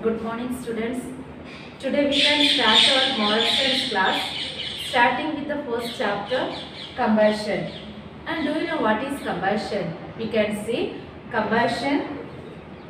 Good morning, students. Today we can start our moral science class, starting with the first chapter, combustion. And do you know what is combustion? We can see combustion.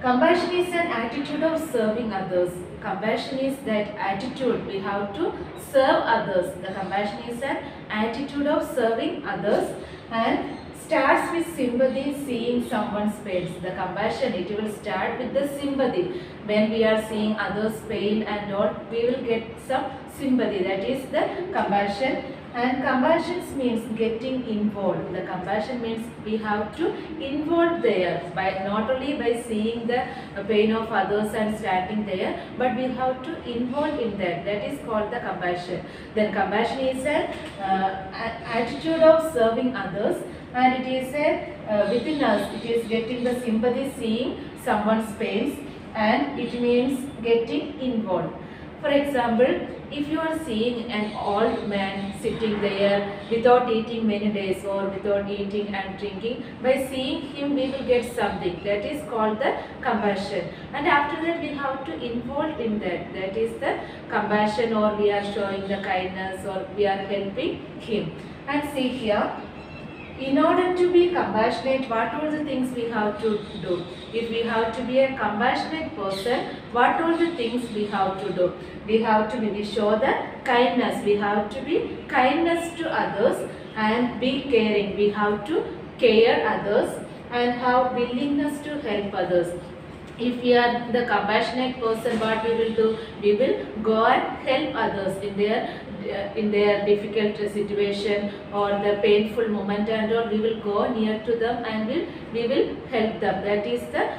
Combustion is an attitude of serving others. Compassion is that attitude we have to serve others. The compassion is an attitude of serving others and starts with sympathy, seeing someone's pain. The compassion, it will start with the sympathy. When we are seeing others' pain and all, we will get some sympathy. That is the compassion. And compassion means getting involved. The compassion means we have to involve there by not only by seeing the pain of others and standing there, but we have to involve in that. That is called the compassion. Then compassion is an attitude of serving others, and it is a within us. It is getting the sympathy, seeing someone's pains, and it means getting involved. For example, if you are seeing an old man sitting there without eating many days or without eating and drinking, by seeing him we will get something. That is called the compassion. And after that we have to involve in that. That is the compassion, or we are showing the kindness, or we are helping him. And see here, in order to be compassionate, what are the things we have to do? If we have to be a compassionate person, what are the things we have to do? We have to show the kindness. We have to be kindness to others and be caring. We have to care others and have willingness to help others. If we are the compassionate person, what we will do? We will go and help others in their difficult situation or the painful moment, and all. We will go near to them and we will help them. That is the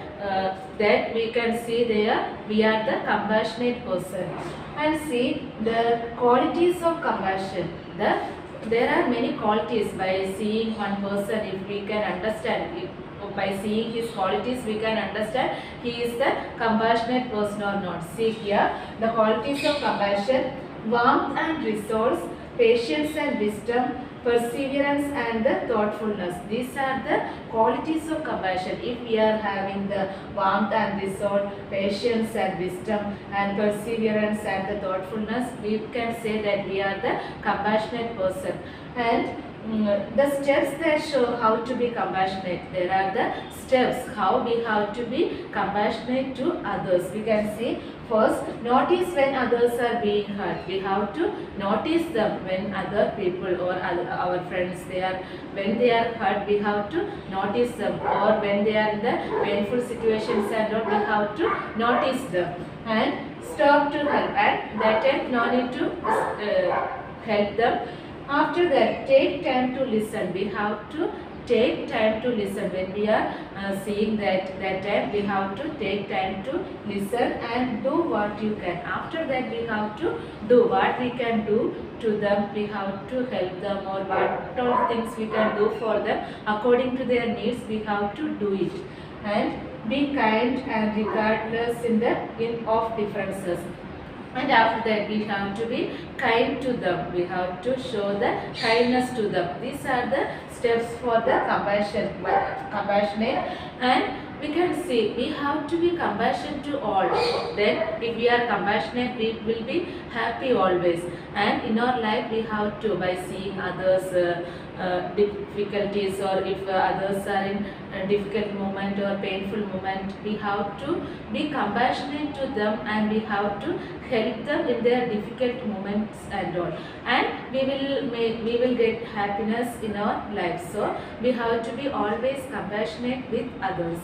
that we can see there. We are the compassionate person. And see the qualities of compassion. There are many qualities. By seeing one person, if we can understand, by seeing his qualities we can understand he is the compassionate person or not. See here the qualities of compassion: warmth and resource, patience and wisdom, perseverance and the thoughtfulness. These are the qualities of compassion. If we are having the warmth and resource, patience and wisdom, and perseverance and the thoughtfulness, we can say that we are the compassionate person. And the steps that show how to be compassionate. There are the steps how we have to be compassionate to others. We can see first, notice when others are being hurt. We have to notice them when other people or our friends when they are hurt. We have to notice them, or when they are in the painful situations and all, we have to notice them and stop to help. And that time no need to help them. After that, take time to listen. We have to take time to listen. When we are seeing that time, we have to take time to listen and do what you can. After that, we have to do what we can do to them. We have to help them, or what all things we can do for them according to their needs. We have to do it. And be kind and regardless of differences. And after that, we have to be kind to them. We have to show the kindness to them. These are the steps for the compassionate. And we can see we have to be compassionate to all. Then if we are compassionate, we will be happy always. And in our life, we have to, by seeing others difficulties, or if others are in a difficult moment or painful moment, we have to be compassionate to them and we have to help them in their difficult moments and all. And we will get happiness in our life. So we have to be always compassionate with others.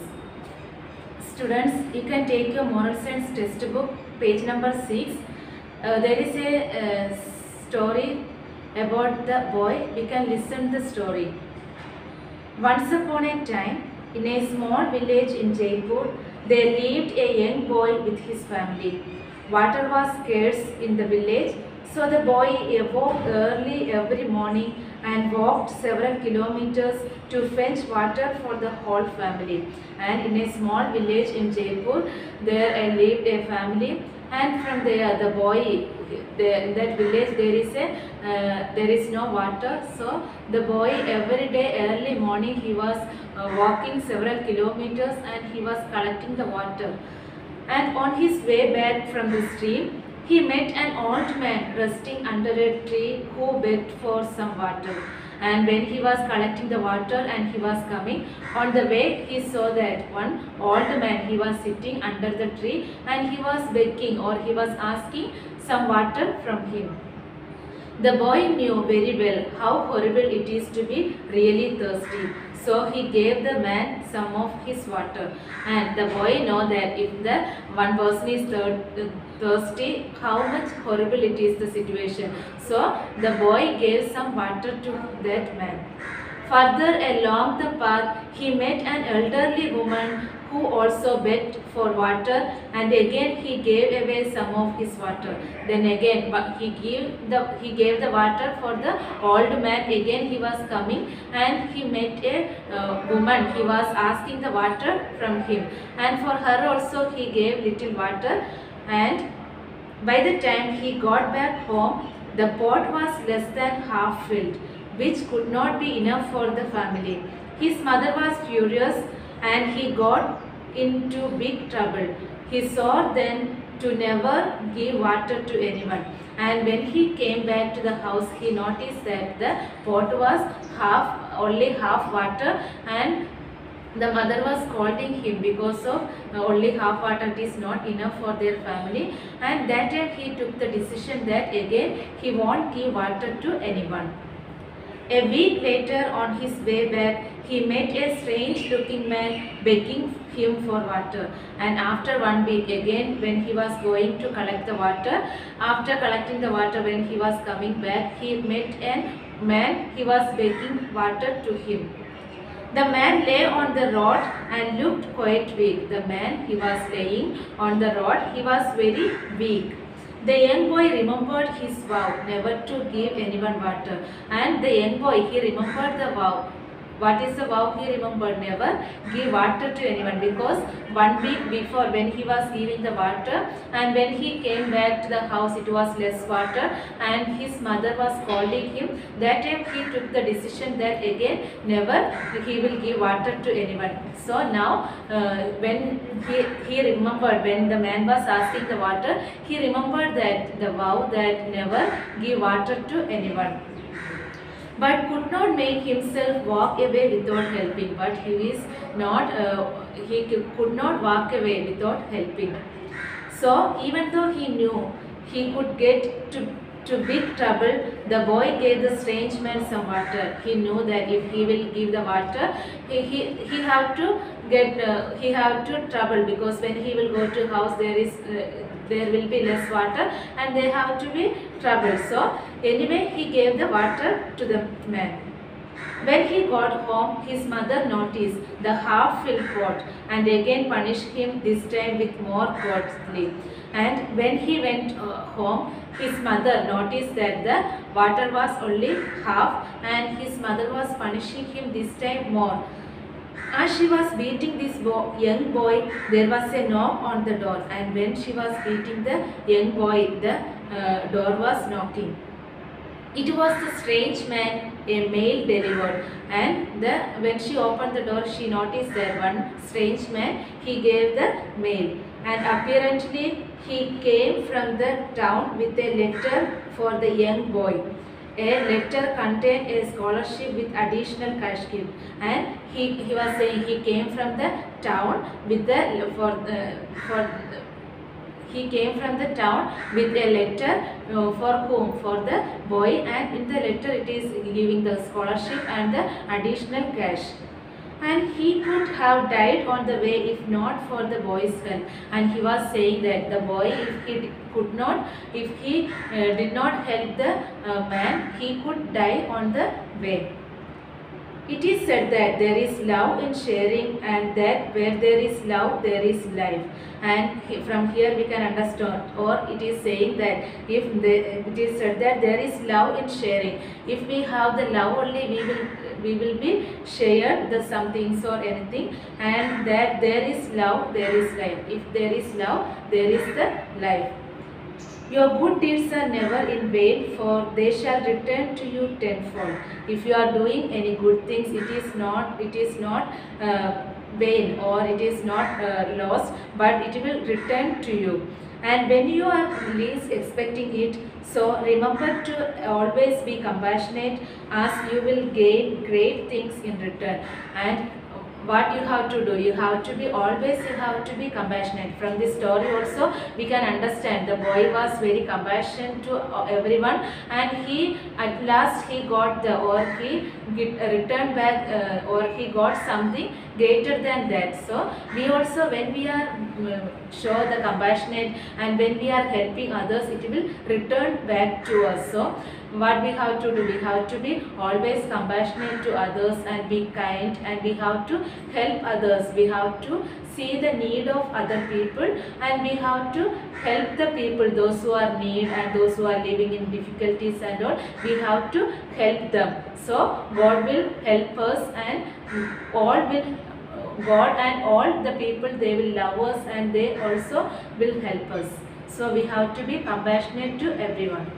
Students, you can take your moral science textbook, page number 6. There is a story about the boy. We can listen the story. Once upon a time, in a small village in Jaipur, there lived a young boy with his family. Water was scarce in the village, so the boy awoke early every morning and walked several kilometers to fetch water for the whole family. And in a small village in Jaipur, there lived a family, and from there the boy, in that village there is no water, so the boy every day early morning he was walking several kilometers and he was collecting the water. And on his way back from the stream, he met an old man resting under a tree who begged for some water. And when he was collecting the water and he was coming, on the way he saw that one old man, he was sitting under the tree and he was begging, or he was asking some water from him. The boy knew very well how horrible it is to be really thirsty. So he gave the man some of his water. And the boy know that if the one person is thirsty, how much horrible it is the situation. So the boy gave some water to that man. Further along the path, he met an elderly woman who also begged for water, and again he gave away some of his water. Then again he gave the water for the old man. Again he was coming and he met a woman. He was asking the water from him, and for her also he gave little water. And by the time he got back home, the pot was less than half filled, which could not be enough for the family. His mother was furious and he got into big trouble. He swore then to never give water to anyone. And when he came back to the house, he noticed that the pot was only half water, and the mother was scolding him because of only half water is not enough for their family. And that time he took the decision that again he won't give water to anyone. A week later, on his way back, he met a strange looking man begging him for water. And after 1 week again, when he was going to collect the water, after collecting the water, when he was coming back, he met a man. He was begging water to him. The man lay on the road and looked quite weak. The man, he was laying on the road, he was very weak. The young boy remembered his vow never to give anyone water. And the young boy, he remembered the vow. What is the vow he remembered? Never give water to anyone, because 1 week before when he was giving the water, and when he came back to the house it was less water and his mother was scolding him. That time he took the decision that again never he will give water to anyone. So now when he remembered, when the man was asking the water, he remembered that the vow that never give water to anyone, but could not make himself walk away without helping. But he could not walk away without helping. So even though he knew he could get to big trouble, the boy gave the strange man some water. He knew that if he will give the water, he have to trouble, because when he will go to house there will be less water and they have to be trouble. So anyway he gave the water to the man. When he got home, his mother noticed the half-filled pot and again punished him, this time with more costly. And when he went home, his mother noticed that the water was only half and his mother was punishing him this time more. As she was beating this young boy, there was a knock on the door, and when she was beating the young boy, the door was knocking. It was the strange man, a mail delivered, and when she opened the door, she noticed that one strange man, he gave the mail, and apparently he came from the town with a letter for the young boy. A letter contained a scholarship with additional cash gift, and he was saying he came from the town with he came from the town with a letter for whom? For the boy, and in the letter it is giving the scholarship and the additional cash. And he could have died on the way if not for the boy's help. And he was saying that the boy, if he did not help the man, he could die on the way. It is said that there is love in sharing, and that where there is love, there is life. And from here we can understand, or it is saying that it is said that there is love in sharing. If we have the love only, we will be shared the some things or anything, and that there is love, there is life. If there is love, there is the life. Your good deeds are never in vain, for they shall return to you tenfold. If you are doing any good things, it is not vain or it is not lost, but it will return to you. And when you are least expecting it, so remember to always be compassionate, as you will gain great things in return. And what you have to do, you have to be always, you have to be compassionate. From this story also we can understand the boy was very compassionate to everyone, and he at last he got the, or he returned back, or he got something greater than that. So we also, when we are show the compassionate and when we are helping others, it will return back to us. So what we have to do, we have to be always compassionate to others and be kind, and we have to help others, we have to see the need of other people, and we have to help the people, those who are need and those who are living in difficulties and all, we have to help them. So God will help us, and all will, God and all the people, they will love us and they also will help us. So we have to be compassionate to everyone.